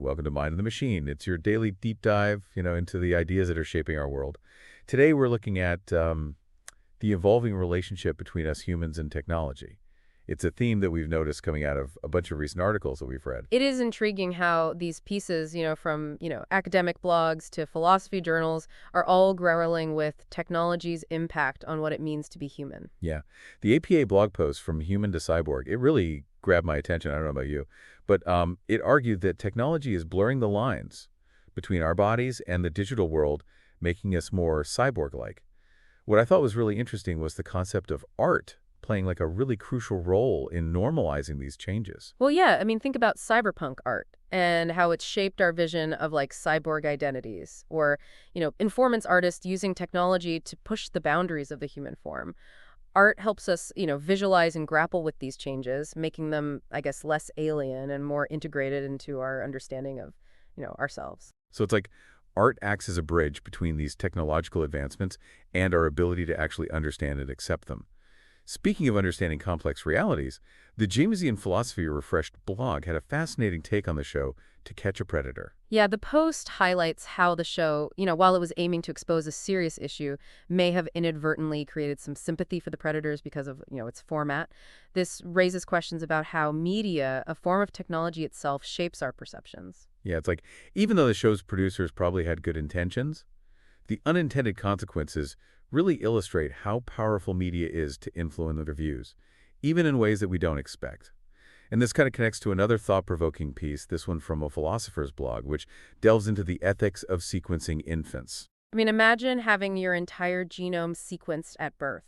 Welcome to Mind of the Machine. It's your daily deep dive, into the ideas that are shaping our world. Today, we're looking at the evolving relationship between us humans and technology. It's a theme that we've noticed coming out of a bunch of recent articles that we've read. It is intriguing how these pieces, from, academic blogs to philosophy journals, are all grappling with technology's impact on what it means to be human. Yeah. The APA blog post from Human to Cyborg, it really grabbed my attention. I don't know about you, but it argued that technology is blurring the lines between our bodies and the digital world, making us more cyborg-like. What I thought was really interesting was the concept of art playing like a really crucial role in normalizing these changes. Well, yeah, I mean, think about cyberpunk art and how it's shaped our vision of like cyborg identities or, informance artists using technology to push the boundaries of the human form. Art helps us, visualize and grapple with these changes, making them, I guess, less alien and more integrated into our understanding of, ourselves. So it's like art acts as a bridge between these technological advancements and our ability to actually understand and accept them. Speaking of understanding complex realities, the Jamesian Philosophy Refreshed blog had a fascinating take on the show To Catch a Predator. Yeah, the post highlights how the show, while it was aiming to expose a serious issue, may have inadvertently created some sympathy for the predators because of, its format. This raises questions about how media, a form of technology itself, shapes our perceptions. Yeah, it's like, even though the show's producers probably had good intentions, the unintended consequences really illustrate how powerful media is to influence their views, even in ways that we don't expect. And this kind of connects to another thought-provoking piece, this one from a philosopher's blog, which delves into the ethics of sequencing infants. I mean, imagine having your entire genome sequenced at birth.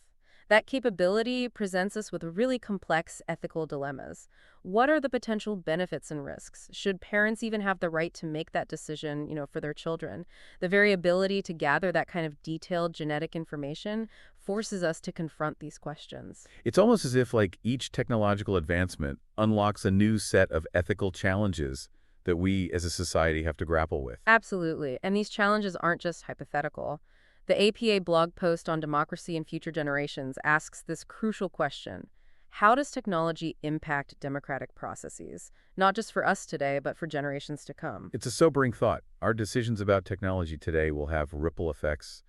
That capability presents us with really complex ethical dilemmas. What are the potential benefits and risks? Should parents even have the right to make that decision, for their children? The very ability to gather that kind of detailed genetic information forces us to confront these questions. It's almost as if like each technological advancement unlocks a new set of ethical challenges that we as a society have to grapple with. Absolutely. And these challenges aren't just hypothetical. The APA blog post on democracy and future generations asks this crucial question. How does technology impact democratic processes? Not just for us today, but for generations to come. It's a sobering thought. Our decisions about technology today will have ripple effects,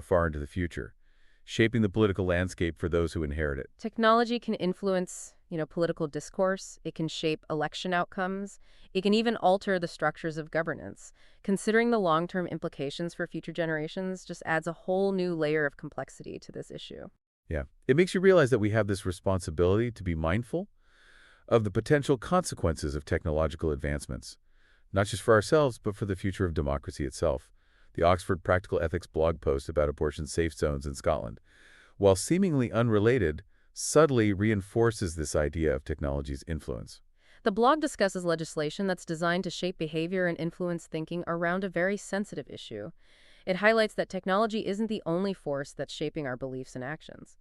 far into the future, shaping the political landscape for those who inherit it. Technology can influence, political discourse. It can shape election outcomes. It can even alter the structures of governance. Considering the long-term implications for future generations just adds a whole new layer of complexity to this issue. Yeah. It makes you realize that we have this responsibility to be mindful of the potential consequences of technological advancements, not just for ourselves, but for the future of democracy itself. The Oxford Practical Ethics blog post about abortion safe zones in Scotland, while seemingly unrelated, subtly reinforces this idea of technology's influence. The blog discusses legislation that's designed to shape behavior and influence thinking around a very sensitive issue. It highlights that technology isn't the only force that's shaping our beliefs and actions.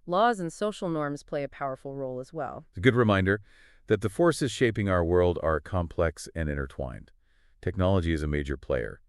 Laws and social norms play a powerful role as well. It's a good reminder that the forces shaping our world are complex and intertwined. Technology is a major player,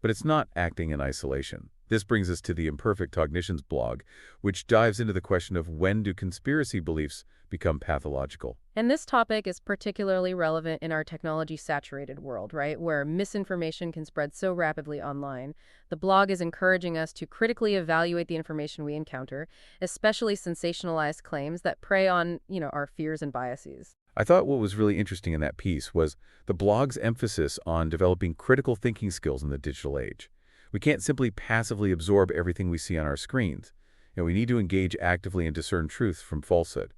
but it's not acting in isolation. This brings us to the Imperfect Cognitions blog, which dives into the question of when do conspiracy beliefs become pathological. And this topic is particularly relevant in our technology-saturated world, right, where misinformation can spread so rapidly online. The blog is encouraging us to critically evaluate the information we encounter, especially sensationalized claims that prey on, our fears and biases. I thought what was really interesting in that piece was the blog's emphasis on developing critical thinking skills in the digital age. We can't simply passively absorb everything we see on our screens. We need to engage actively and discern truth from falsehood.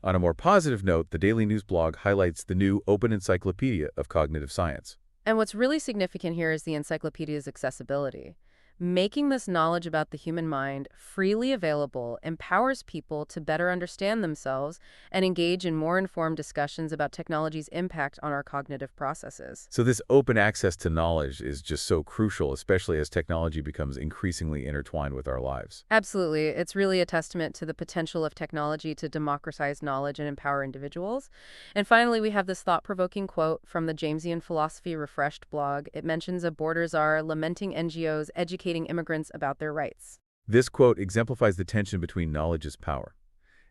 On a more positive note, the Daily News blog highlights the new Open Encyclopedia of Cognitive Science. And what's really significant here is the encyclopedia's accessibility. Making this knowledge about the human mind freely available empowers people to better understand themselves and engage in more informed discussions about technology's impact on our cognitive processes. So this open access to knowledge is just so crucial, especially as technology becomes increasingly intertwined with our lives. Absolutely. It's really a testament to the potential of technology to democratize knowledge and empower individuals. And finally, we have this thought-provoking quote from the Jamesian Philosophy Refreshed blog. It mentions a borders are lamenting NGOs educating immigrants about their rights. This quote exemplifies the tension between knowledge as power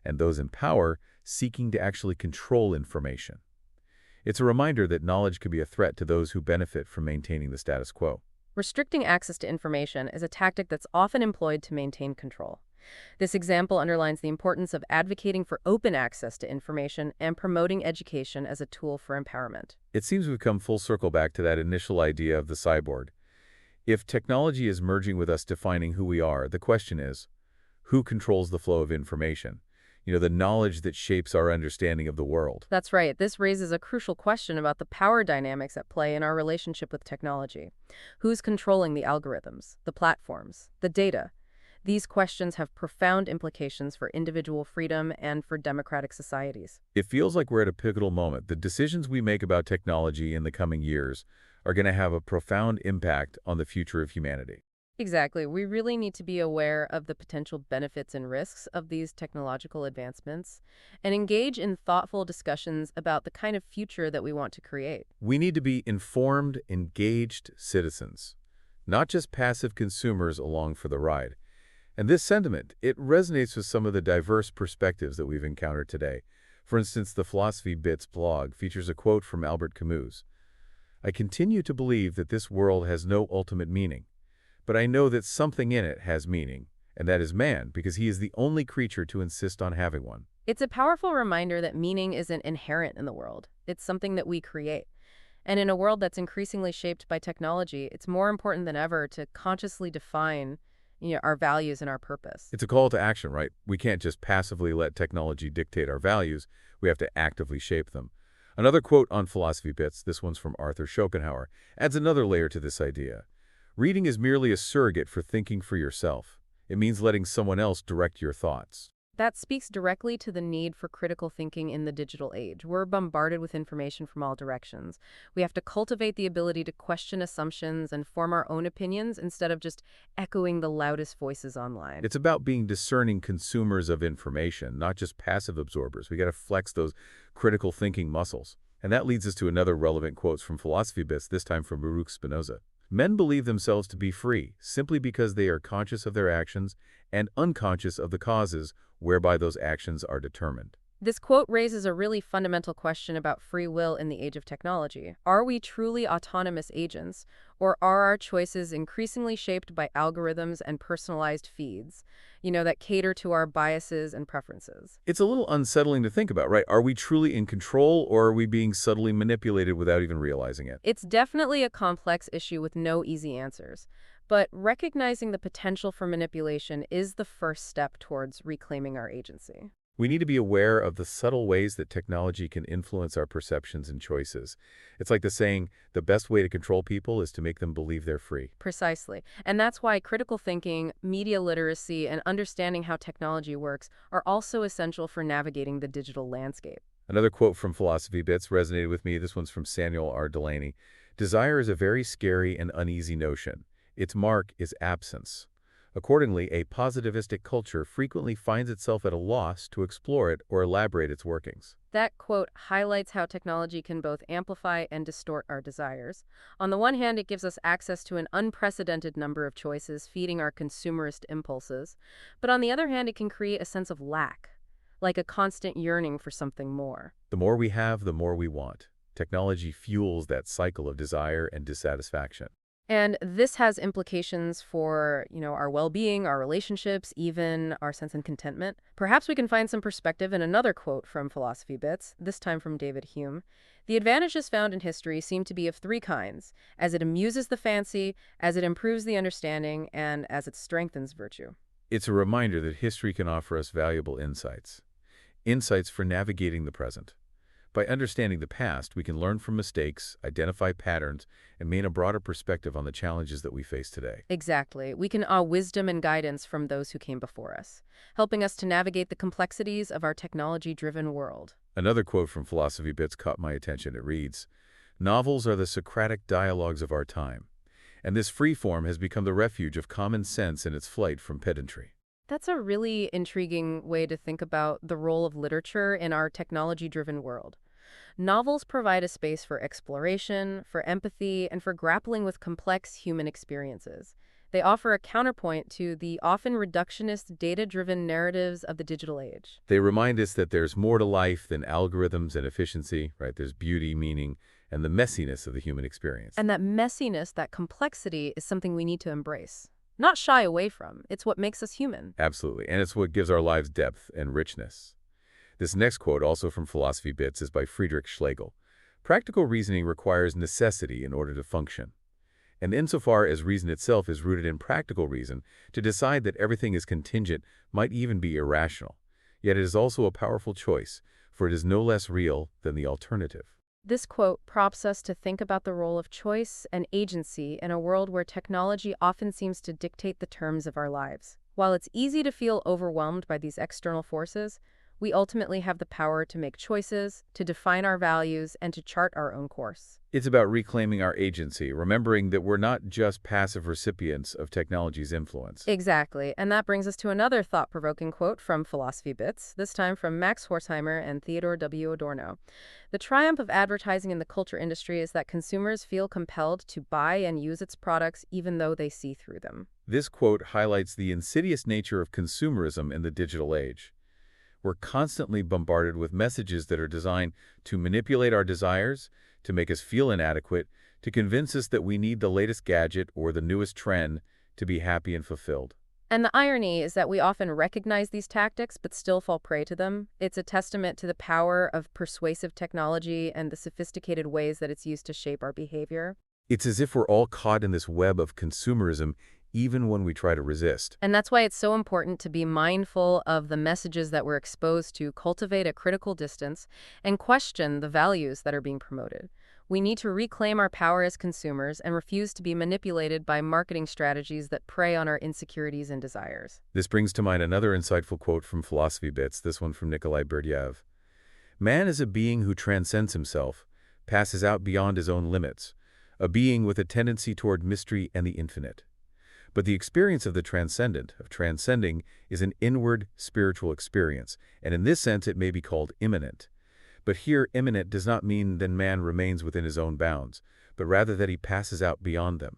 and those in power seeking to actually control information. It's a reminder that knowledge could be a threat to those who benefit from maintaining the status quo. Restricting access to information is a tactic that's often employed to maintain control. This example underlines the importance of advocating for open access to information and promoting education as a tool for empowerment. It seems we've come full circle back to that initial idea of the cyborg. If technology is merging with us defining who we are, the question is, who controls the flow of information? The knowledge that shapes our understanding of the world. That's right. This raises a crucial question about the power dynamics at play in our relationship with technology. Who's controlling the algorithms, the platforms, the data? These questions have profound implications for individual freedom and for democratic societies. It feels like we're at a pivotal moment. The decisions we make about technology in the coming years are going to have a profound impact on the future of humanity. Exactly. We really need to be aware of the potential benefits and risks of these technological advancements and engage in thoughtful discussions about the kind of future that we want to create. We need to be informed, engaged citizens, not just passive consumers along for the ride. And this sentiment, it resonates with some of the diverse perspectives that we've encountered today. For instance, the Philosophy Bits blog features a quote from Albert Camus. "I continue to believe that this world has no ultimate meaning, but I know that something in it has meaning, and that is man, because he is the only creature to insist on having one." It's a powerful reminder that meaning isn't inherent in the world. It's something that we create. And in a world that's increasingly shaped by technology, it's more important than ever to consciously define, our values and our purpose. It's a call to action, right? We can't just passively let technology dictate our values. We have to actively shape them. Another quote on Philosophy Bits, this one's from Arthur Schopenhauer, adds another layer to this idea. "Reading is merely a surrogate for thinking for yourself. It means letting someone else direct your thoughts." That speaks directly to the need for critical thinking in the digital age. We're bombarded with information from all directions. We have to cultivate the ability to question assumptions and form our own opinions instead of just echoing the loudest voices online. It's about being discerning consumers of information, not just passive absorbers. We got to flex those critical thinking muscles. And that leads us to another relevant quote from Philosophy Bits, this time from Baruch Spinoza. "Men believe themselves to be free simply because they are conscious of their actions and unconscious of the causes whereby those actions are determined." This quote raises a really fundamental question about free will in the age of technology. Are we truly autonomous agents, or are our choices increasingly shaped by algorithms and personalized feeds, that cater to our biases and preferences? It's a little unsettling to think about, right? Are we truly in control, or are we being subtly manipulated without even realizing it? It's definitely a complex issue with no easy answers. But recognizing the potential for manipulation is the first step towards reclaiming our agency. We need to be aware of the subtle ways that technology can influence our perceptions and choices. It's like the saying, the best way to control people is to make them believe they're free. Precisely. And that's why critical thinking, media literacy, and understanding how technology works are also essential for navigating the digital landscape. Another quote from Philosophy Bits resonated with me. This one's from Samuel R. Delany. "Desire is a very scary and uneasy notion. Its mark is absence. Accordingly, a positivistic culture frequently finds itself at a loss to explore it or elaborate its workings." That quote highlights how technology can both amplify and distort our desires. On the one hand, it gives us access to an unprecedented number of choices, feeding our consumerist impulses. But on the other hand, it can create a sense of lack, like a constant yearning for something more. The more we have, the more we want. Technology fuels that cycle of desire and dissatisfaction. And this has implications for, our well-being, our relationships, even our sense and contentment. Perhaps we can find some perspective in another quote from Philosophy Bits, this time from David Hume. "The advantages found in history seem to be of three kinds, as it amuses the fancy, as it improves the understanding, and as it strengthens virtue." It's a reminder that history can offer us valuable insights. Insights for navigating the present. By understanding the past, we can learn from mistakes, identify patterns, and gain a broader perspective on the challenges that we face today. Exactly. We can awe wisdom and guidance from those who came before us, helping us to navigate the complexities of our technology-driven world. Another quote from Philosophy Bits caught my attention. It reads, "Novels are the Socratic dialogues of our time, and this free form has become the refuge of common sense in its flight from pedantry." That's a really intriguing way to think about the role of literature in our technology-driven world. Novels provide a space for exploration, for empathy, and for grappling with complex human experiences. They offer a counterpoint to the often reductionist, data-driven narratives of the digital age. They remind us that there's more to life than algorithms and efficiency, right? There's beauty, meaning, and the messiness of the human experience. And that messiness, that complexity, is something we need to embrace. Not shy away from. It's what makes us human. Absolutely. And it's what gives our lives depth and richness. This next quote, also from Philosophy Bits, is by Friedrich Schlegel. Practical reasoning requires necessity in order to function. And insofar as reason itself is rooted in practical reason, to decide that everything is contingent might even be irrational. Yet it is also a powerful choice, for it is no less real than the alternative. This quote prompts us to think about the role of choice and agency in a world where technology often seems to dictate the terms of our lives. While it's easy to feel overwhelmed by these external forces, we ultimately have the power to make choices, to define our values, and to chart our own course. It's about reclaiming our agency, remembering that we're not just passive recipients of technology's influence. Exactly, and that brings us to another thought-provoking quote from Philosophy Bits, this time from Max Horkheimer and Theodore W. Adorno. The triumph of advertising in the culture industry is that consumers feel compelled to buy and use its products even though they see through them. This quote highlights the insidious nature of consumerism in the digital age. We're constantly bombarded with messages that are designed to manipulate our desires, to make us feel inadequate, to convince us that we need the latest gadget or the newest trend to be happy and fulfilled. And the irony is that we often recognize these tactics but still fall prey to them. It's a testament to the power of persuasive technology and the sophisticated ways that it's used to shape our behavior. It's as if we're all caught in this web of consumerism even when we try to resist. And that's why it's so important to be mindful of the messages that we're exposed to, cultivate a critical distance, and question the values that are being promoted. We need to reclaim our power as consumers and refuse to be manipulated by marketing strategies that prey on our insecurities and desires. This brings to mind another insightful quote from Philosophy Bits, this one from Nikolai Berdyaev. Man is a being who transcends himself, passes out beyond his own limits, a being with a tendency toward mystery and the infinite. But the experience of the transcendent, of transcending, is an inward spiritual experience, and in this sense it may be called immanent. But here, immanent does not mean that man remains within his own bounds, but rather that he passes out beyond them.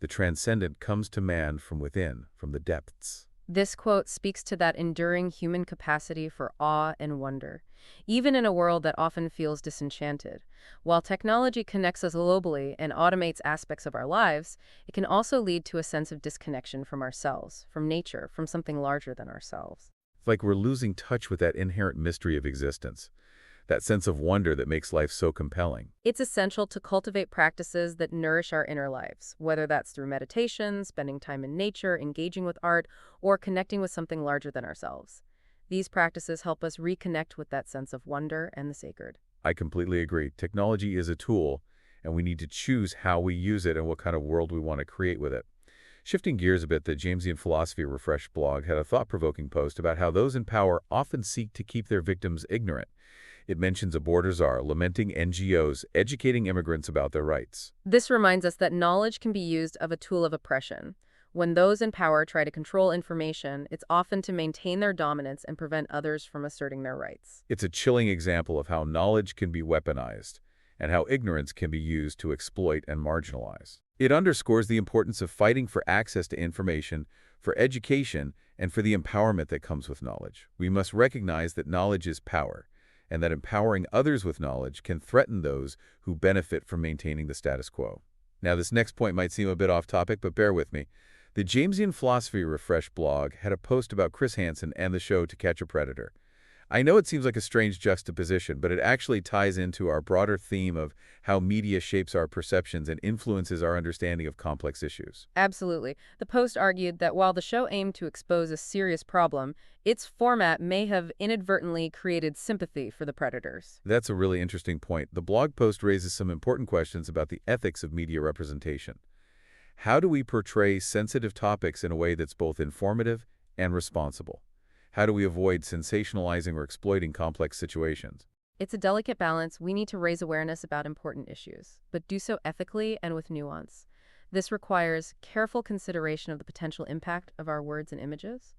The transcendent comes to man from within, from the depths. This quote speaks to that enduring human capacity for awe and wonder, even in a world that often feels disenchanted. While technology connects us globally and automates aspects of our lives, it can also lead to a sense of disconnection from ourselves, from nature, from something larger than ourselves. It's like we're losing touch with that inherent mystery of existence, that sense of wonder that makes life so compelling. It's essential to cultivate practices that nourish our inner lives, whether that's through meditation, spending time in nature, engaging with art, or connecting with something larger than ourselves. These practices help us reconnect with that sense of wonder and the sacred. I completely agree. Technology is a tool, and we need to choose how we use it and what kind of world we want to create with it. Shifting gears a bit, the Jamesian Philosophy Refreshed blog had a thought-provoking post about how those in power often seek to keep their victims ignorant. It mentions a border czar lamenting NGOs educating immigrants about their rights. This reminds us that knowledge can be used as a tool of oppression. When those in power try to control information, it's often to maintain their dominance and prevent others from asserting their rights. It's a chilling example of how knowledge can be weaponized and how ignorance can be used to exploit and marginalize. It underscores the importance of fighting for access to information, for education, and for the empowerment that comes with knowledge. We must recognize that knowledge is power, and that empowering others with knowledge can threaten those who benefit from maintaining the status quo. Now, this next point might seem a bit off topic, but bear with me. The Jamesian Philosophy Refreshed blog had a post about Chris Hansen and the show To Catch a Predator. I know it seems like a strange juxtaposition, but it actually ties into our broader theme of how media shapes our perceptions and influences our understanding of complex issues. Absolutely. The Post argued that while the show aimed to expose a serious problem, its format may have inadvertently created sympathy for the predators. That's a really interesting point. The blog post raises some important questions about the ethics of media representation. How do we portray sensitive topics in a way that's both informative and responsible? How do we avoid sensationalizing or exploiting complex situations? It's a delicate balance. We need to raise awareness about important issues, but do so ethically and with nuance. This requires careful consideration of the potential impact of our words and images,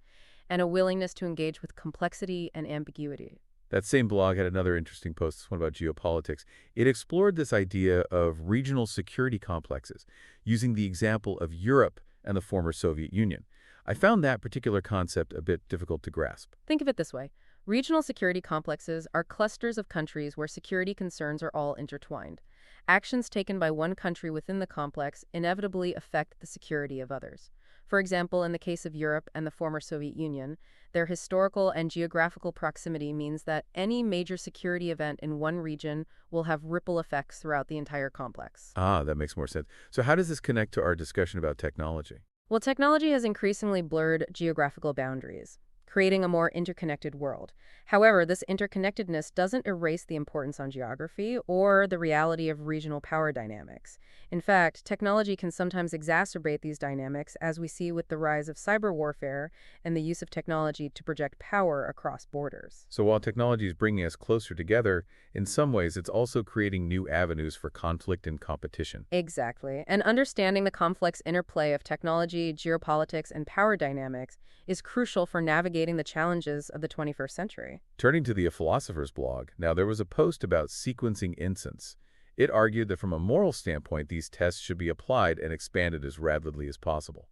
and a willingness to engage with complexity and ambiguity. That same blog had another interesting post, this one about geopolitics. It explored this idea of regional security complexes, using the example of Europe and the former Soviet Union. I found that particular concept a bit difficult to grasp. Think of it this way. Regional security complexes are clusters of countries where security concerns are all intertwined. Actions taken by one country within the complex inevitably affect the security of others. For example, in the case of Europe and the former Soviet Union, their historical and geographical proximity means that any major security event in one region will have ripple effects throughout the entire complex. Ah, that makes more sense. So how does this connect to our discussion about technology? Well, technology has increasingly blurred geographical boundaries, creating a more interconnected world. However, this interconnectedness doesn't erase the importance on geography or the reality of regional power dynamics. In fact, technology can sometimes exacerbate these dynamics, as we see with the rise of cyber warfare and the use of technology to project power across borders. So while technology is bringing us closer together, in some ways it's also creating new avenues for conflict and competition. Exactly. And understanding the complex interplay of technology, geopolitics, and power dynamics is crucial for navigating the challenges of the 21st century. Turning to the Philosopher's blog, now there was a post about sequencing incense. It argued that from a moral standpoint, these tests should be applied and expanded as rapidly as possible.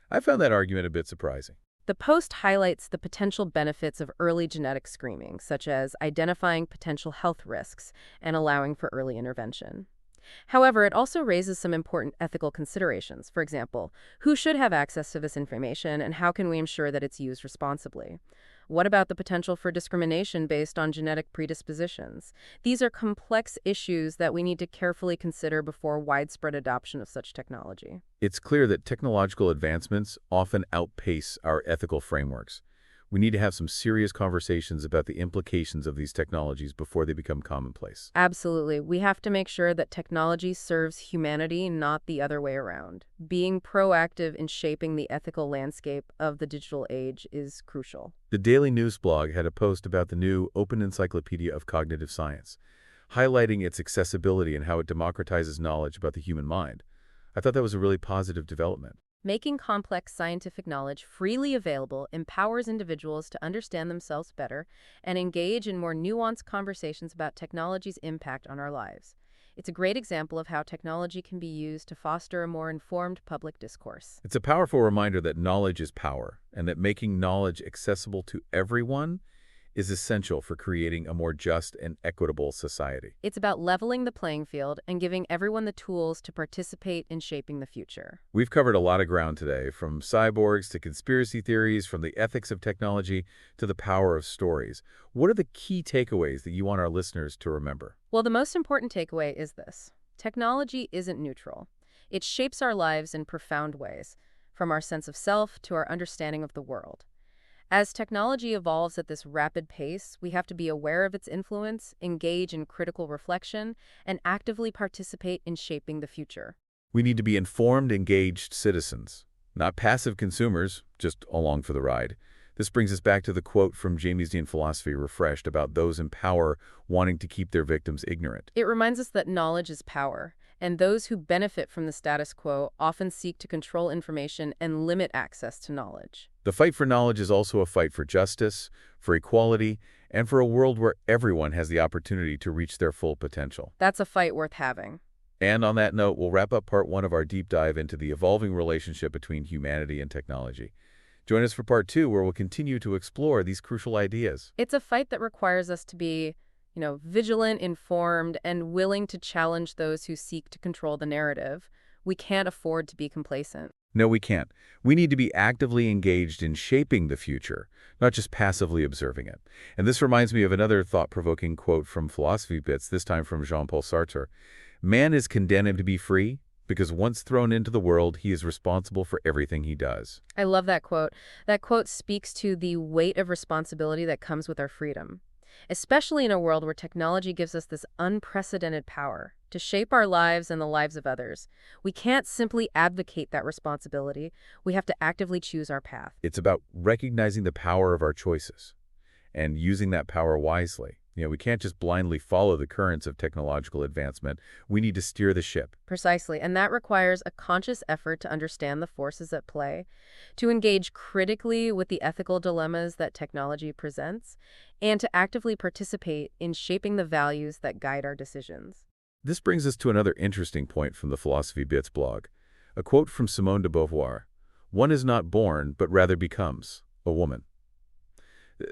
I found that argument a bit surprising. The post highlights the potential benefits of early genetic screening, such as identifying potential health risks and allowing for early intervention. However, it also raises some important ethical considerations. For example, who should have access to this information and how can we ensure that it's used responsibly? What about the potential for discrimination based on genetic predispositions? These are complex issues that we need to carefully consider before widespread adoption of such technology. It's clear that technological advancements often outpace our ethical frameworks. We need to have some serious conversations about the implications of these technologies before they become commonplace. Absolutely. We have to make sure that technology serves humanity, not the other way around. Being proactive in shaping the ethical landscape of the digital age is crucial. The Daily News blog had a post about the new Open Encyclopedia of Cognitive Science, highlighting its accessibility and how it democratizes knowledge about the human mind. I thought that was a really positive development. Making complex scientific knowledge freely available empowers individuals to understand themselves better and engage in more nuanced conversations about technology's impact on our lives. It's a great example of how technology can be used to foster a more informed public discourse. It's a powerful reminder that knowledge is power, and that making knowledge accessible to everyone is essential for creating a more just and equitable society. It's about leveling the playing field and giving everyone the tools to participate in shaping the future. We've covered a lot of ground today, from cyborgs to conspiracy theories, from the ethics of technology to the power of stories. What are the key takeaways that you want our listeners to remember? Well, the most important takeaway is this. Technology isn't neutral. It shapes our lives in profound ways, from our sense of self to our understanding of the world. As technology evolves at this rapid pace, we have to be aware of its influence, engage in critical reflection, and actively participate in shaping the future. We need to be informed, engaged citizens, not passive consumers, just along for the ride. This brings us back to the quote from Jamesdean philosophy refreshed about those in power wanting to keep their victims ignorant. It reminds us that knowledge is power, and those who benefit from the status quo often seek to control information and limit access to knowledge. The fight for knowledge is also a fight for justice, for equality, and for a world where everyone has the opportunity to reach their full potential. That's a fight worth having. And on that note, we'll wrap up part 1 of our deep dive into the evolving relationship between humanity and technology. Join us for part 2, where we'll continue to explore these crucial ideas. It's a fight that requires us to be, vigilant, informed, and willing to challenge those who seek to control the narrative. We can't afford to be complacent. No, we can't. We need to be actively engaged in shaping the future, not just passively observing it. And this reminds me of another thought-provoking quote from Philosophy Bits, this time from Jean-Paul Sartre. Man is condemned to be free because once thrown into the world, he is responsible for everything he does. I love that quote. That quote speaks to the weight of responsibility that comes with our freedom, especially in a world where technology gives us this unprecedented power to shape our lives and the lives of others. We can't simply advocate that responsibility. We have to actively choose our path. It's about recognizing the power of our choices and using that power wisely. We can't just blindly follow the currents of technological advancement. We need to steer the ship. Precisely, and that requires a conscious effort to understand the forces at play, to engage critically with the ethical dilemmas that technology presents, and to actively participate in shaping the values that guide our decisions. This brings us to another interesting point from the Philosophy Bits blog, a quote from Simone de Beauvoir. One is not born, but rather becomes a woman.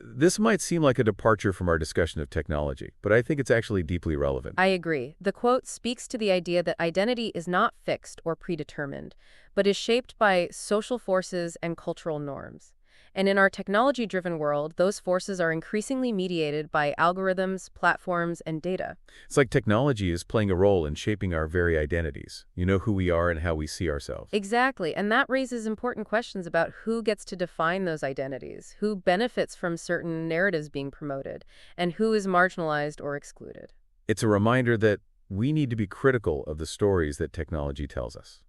This might seem like a departure from our discussion of technology, but I think it's actually deeply relevant. I agree. The quote speaks to the idea that identity is not fixed or predetermined, but is shaped by social forces and cultural norms. And in our technology-driven world, those forces are increasingly mediated by algorithms, platforms, and data. It's like technology is playing a role in shaping our very identities. You know who we are and how we see ourselves. Exactly, and that raises important questions about who gets to define those identities, who benefits from certain narratives being promoted, and who is marginalized or excluded. It's a reminder that we need to be critical of the stories that technology tells us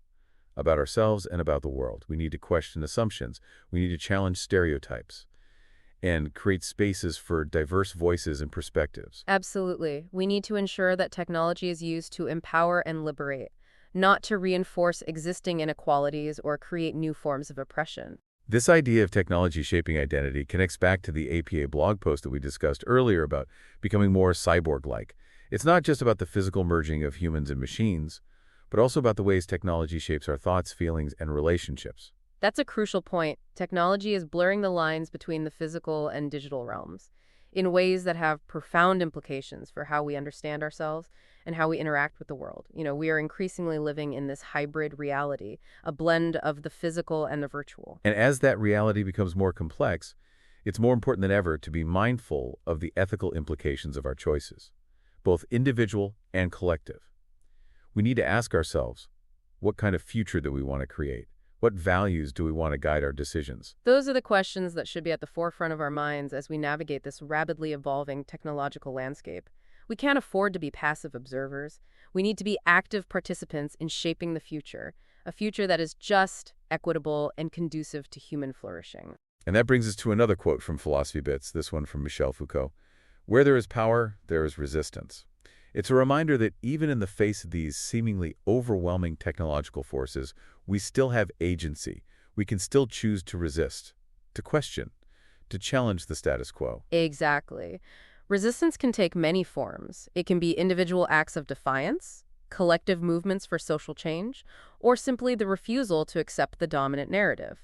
about ourselves and about the world. We need to question assumptions. We need to challenge stereotypes and create spaces for diverse voices and perspectives. Absolutely. We need to ensure that technology is used to empower and liberate, not to reinforce existing inequalities or create new forms of oppression. This idea of technology shaping identity connects back to the APA blog post that we discussed earlier about becoming more cyborg-like. It's not just about the physical merging of humans and machines, but also about the ways technology shapes our thoughts, feelings, and relationships. That's a crucial point. Technology is blurring the lines between the physical and digital realms in ways that have profound implications for how we understand ourselves and how we interact with the world. We are increasingly living in this hybrid reality, a blend of the physical and the virtual. And as that reality becomes more complex, it's more important than ever to be mindful of the ethical implications of our choices, both individual and collective. We need to ask ourselves, what kind of future do we want to create? What values do we want to guide our decisions? Those are the questions that should be at the forefront of our minds as we navigate this rapidly evolving technological landscape. We can't afford to be passive observers. We need to be active participants in shaping the future, a future that is just, equitable, and conducive to human flourishing. And that brings us to another quote from Philosophy Bits, this one from Michel Foucault. Where there is power, there is resistance. It's a reminder that even in the face of these seemingly overwhelming technological forces, we still have agency. We can still choose to resist, to question, to challenge the status quo. Exactly. Resistance can take many forms. It can be individual acts of defiance, collective movements for social change, or simply the refusal to accept the dominant narrative.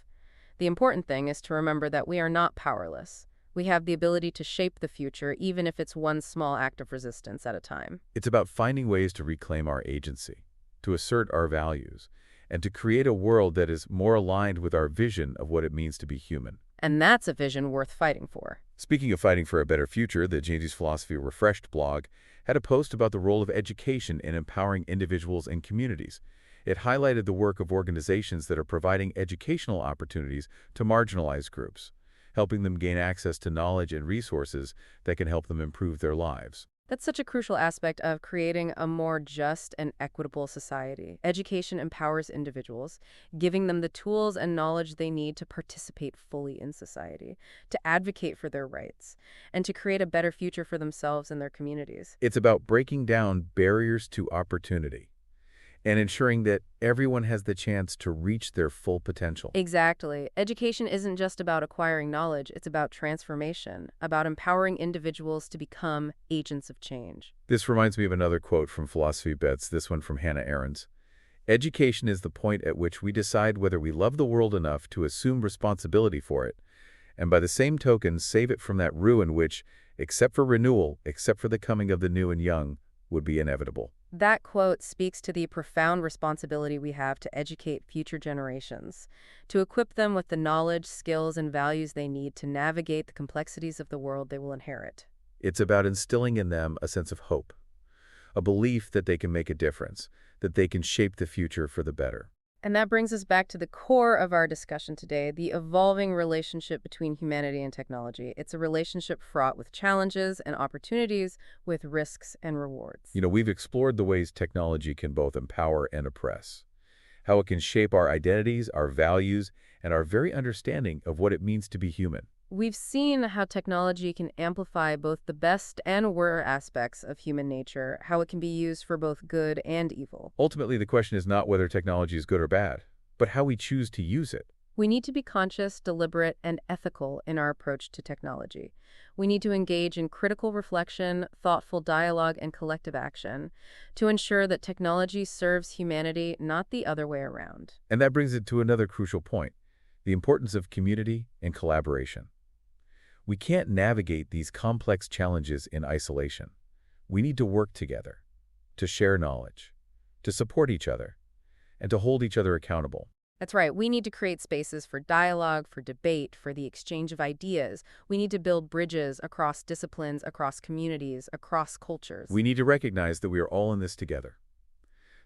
The important thing is to remember that we are not powerless. We have the ability to shape the future, even if it's one small act of resistance at a time. It's about finding ways to reclaim our agency, to assert our values, and to create a world that is more aligned with our vision of what it means to be human. And that's a vision worth fighting for. Speaking of fighting for a better future, the Jane's Philosophy Refreshed blog had a post about the role of education in empowering individuals and communities. It highlighted the work of organizations that are providing educational opportunities to marginalized groups, helping them gain access to knowledge and resources that can help them improve their lives. That's such a crucial aspect of creating a more just and equitable society. Education empowers individuals, giving them the tools and knowledge they need to participate fully in society, to advocate for their rights, and to create a better future for themselves and their communities. It's about breaking down barriers to opportunity and ensuring that everyone has the chance to reach their full potential. Exactly. Education isn't just about acquiring knowledge, it's about transformation, about empowering individuals to become agents of change. This reminds me of another quote from Philosophy Bets, this one from Hannah Arendt. Education is the point at which we decide whether we love the world enough to assume responsibility for it, and by the same token save it from that ruin which, except for renewal, except for the coming of the new and young, would be inevitable. That quote speaks to the profound responsibility we have to educate future generations, to equip them with the knowledge, skills, and values they need to navigate the complexities of the world they will inherit. It's about instilling in them a sense of hope, a belief that they can make a difference, that they can shape the future for the better. And that brings us back to the core of our discussion today, the evolving relationship between humanity and technology. It's a relationship fraught with challenges and opportunities, with risks and rewards. We've explored the ways technology can both empower and oppress, how it can shape our identities, our values, and our very understanding of what it means to be human. We've seen how technology can amplify both the best and worst aspects of human nature, how it can be used for both good and evil. Ultimately, the question is not whether technology is good or bad, but how we choose to use it. We need to be conscious, deliberate, and ethical in our approach to technology. We need to engage in critical reflection, thoughtful dialogue, and collective action to ensure that technology serves humanity, not the other way around. And that brings it to another crucial point. the importance of community and collaboration. We can't navigate these complex challenges in isolation. We need to work together, to share knowledge, to support each other, and to hold each other accountable. That's right. We need to create spaces for dialogue, for debate, for the exchange of ideas. We need to build bridges across disciplines, across communities, across cultures. We need to recognize that we are all in this together,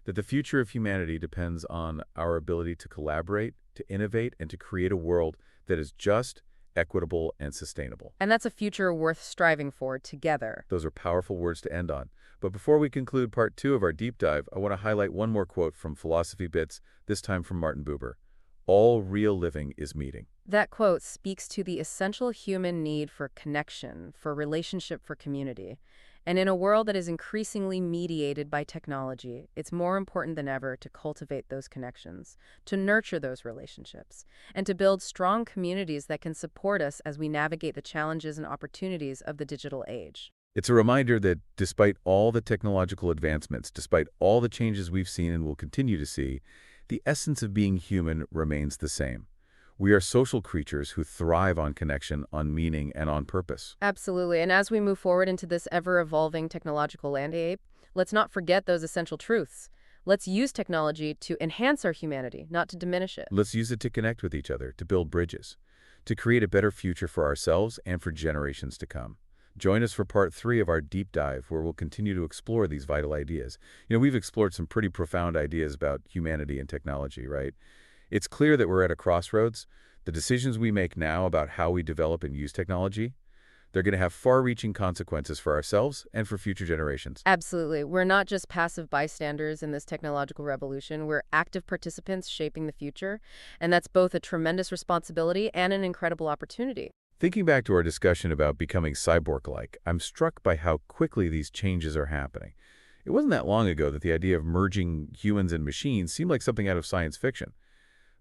that the future of humanity depends on our ability to collaborate, to innovate, and to create a world that is just, equitable, and sustainable. And that's a future worth striving for together. Those are powerful words to end on. But before we conclude part 2 of our deep dive, I want to highlight one more quote from Philosophy Bits, this time from Martin Buber. All real living is meeting. That quote speaks to the essential human need for connection, for relationship, for community. And in a world that is increasingly mediated by technology, it's more important than ever to cultivate those connections, to nurture those relationships, and to build strong communities that can support us as we navigate the challenges and opportunities of the digital age. It's a reminder that despite all the technological advancements, despite all the changes we've seen and will continue to see, the essence of being human remains the same. We are social creatures who thrive on connection, on meaning, and on purpose. Absolutely. And as we move forward into this ever-evolving technological landscape, let's not forget those essential truths. Let's use technology to enhance our humanity, not to diminish it. Let's use it to connect with each other, to build bridges, to create a better future for ourselves and for generations to come. Join us for part 3 of our deep dive, where we'll continue to explore these vital ideas. We've explored some pretty profound ideas about humanity and technology, right? It's clear that we're at a crossroads. The decisions we make now about how we develop and use technology, they're going to have far-reaching consequences for ourselves and for future generations. Absolutely. We're not just passive bystanders in this technological revolution. We're active participants shaping the future, and that's both a tremendous responsibility and an incredible opportunity. Thinking back to our discussion about becoming cyborg-like, I'm struck by how quickly these changes are happening. It wasn't that long ago that the idea of merging humans and machines seemed like something out of science fiction.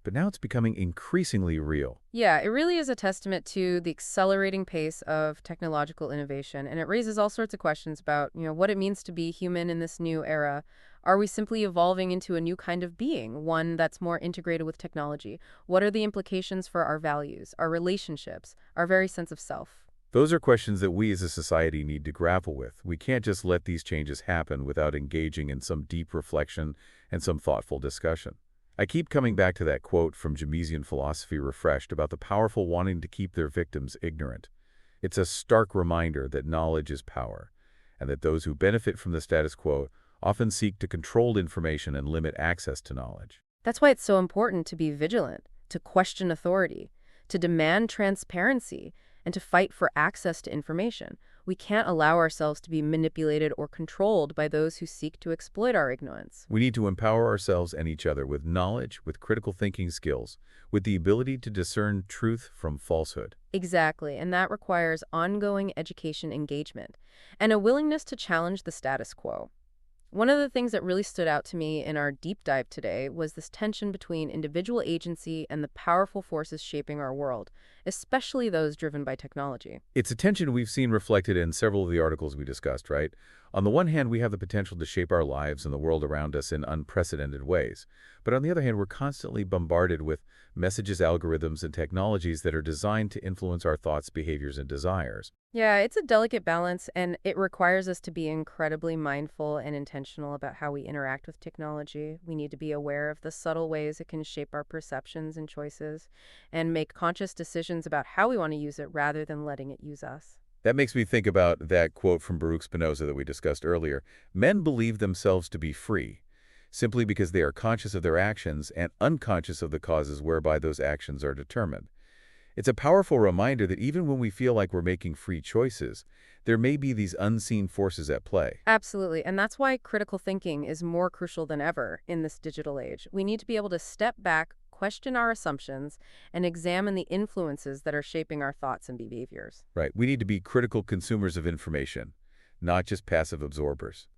But now it's becoming increasingly real. Yeah, it really is a testament to the accelerating pace of technological innovation, and it raises all sorts of questions about, what it means to be human in this new era. Are we simply evolving into a new kind of being, one that's more integrated with technology? What are the implications for our values, our relationships, our very sense of self? Those are questions that we as a society need to grapple with. We can't just let these changes happen without engaging in some deep reflection and some thoughtful discussion. I keep coming back to that quote from Jamesian Philosophy Refreshed about the powerful wanting to keep their victims ignorant. It's a stark reminder that knowledge is power, and that those who benefit from the status quo often seek to control information and limit access to knowledge. That's why it's so important to be vigilant, to question authority, to demand transparency, and to fight for access to information. We can't allow ourselves to be manipulated or controlled by those who seek to exploit our ignorance. We need to empower ourselves and each other with knowledge, with critical thinking skills, with the ability to discern truth from falsehood. Exactly, and that requires ongoing education engagement and a willingness to challenge the status quo. One of the things that really stood out to me in our deep dive today was this tension between individual agency and the powerful forces shaping our world, especially those driven by technology. It's a tension we've seen reflected in several of the articles we discussed, right? On the one hand, we have the potential to shape our lives and the world around us in unprecedented ways. But on the other hand, we're constantly bombarded with messages, algorithms, and technologies that are designed to influence our thoughts, behaviors, and desires. Yeah, it's a delicate balance, and it requires us to be incredibly mindful and intentional about how we interact with technology. We need to be aware of the subtle ways it can shape our perceptions and choices, and make conscious decisions about how we want to use it rather than letting it use us. That makes me think about that quote from Baruch Spinoza that we discussed earlier. Men believe themselves to be free, simply because they are conscious of their actions and unconscious of the causes whereby those actions are determined. It's a powerful reminder that even when we feel like we're making free choices, there may be these unseen forces at play. Absolutely, and that's why critical thinking is more crucial than ever in this digital age. We need to be able to step back, question our assumptions, and examine the influences that are shaping our thoughts and behaviors. Right. We need to be critical consumers of information, not just passive absorbers.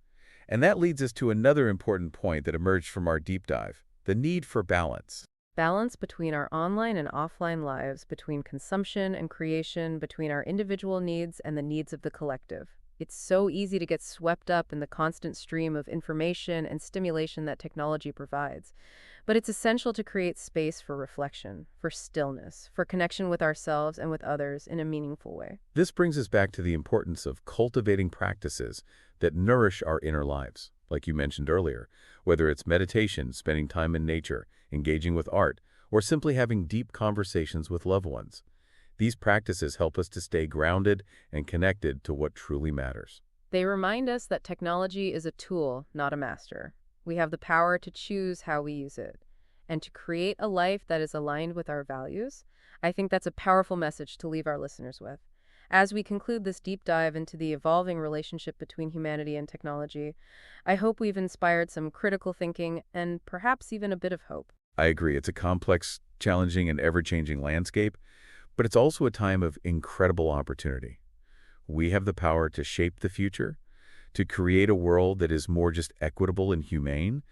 And that leads us to another important point that emerged from our deep dive, the need for balance. Balance between our online and offline lives, between consumption and creation, between our individual needs and the needs of the collective. It's so easy to get swept up in the constant stream of information and stimulation that technology provides. But it's essential to create space for reflection, for stillness, for connection with ourselves and with others in a meaningful way. This brings us back to the importance of cultivating practices that nourish our inner lives, like you mentioned earlier, whether it's meditation, spending time in nature, engaging with art, or simply having deep conversations with loved ones. These practices help us to stay grounded and connected to what truly matters. They remind us that technology is a tool, not a master. We have the power to choose how we use it and to create a life that is aligned with our values. I think that's a powerful message to leave our listeners with. As we conclude this deep dive into the evolving relationship between humanity and technology, I hope we've inspired some critical thinking and perhaps even a bit of hope. I agree, it's a complex, challenging, and ever-changing landscape, but it's also a time of incredible opportunity. We have the power to shape the future, to create a world that is more just equitable and humane,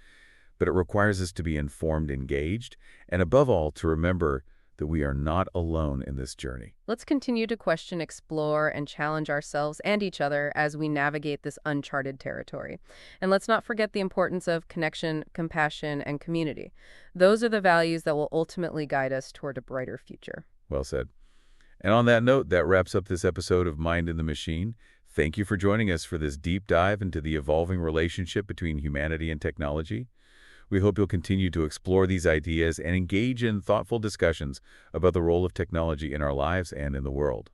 but it requires us to be informed, engaged, and above all, to remember that we are not alone in this journey. Let's continue to question, explore, and challenge ourselves and each other as we navigate this uncharted territory. And let's not forget the importance of connection, compassion, and community. Those are the values that will ultimately guide us toward a brighter future. Well said. And on that note, that wraps up this episode of Mind in the Machine. Thank you for joining us for this deep dive into the evolving relationship between humanity and technology. We hope you'll continue to explore these ideas and engage in thoughtful discussions about the role of technology in our lives and in the world.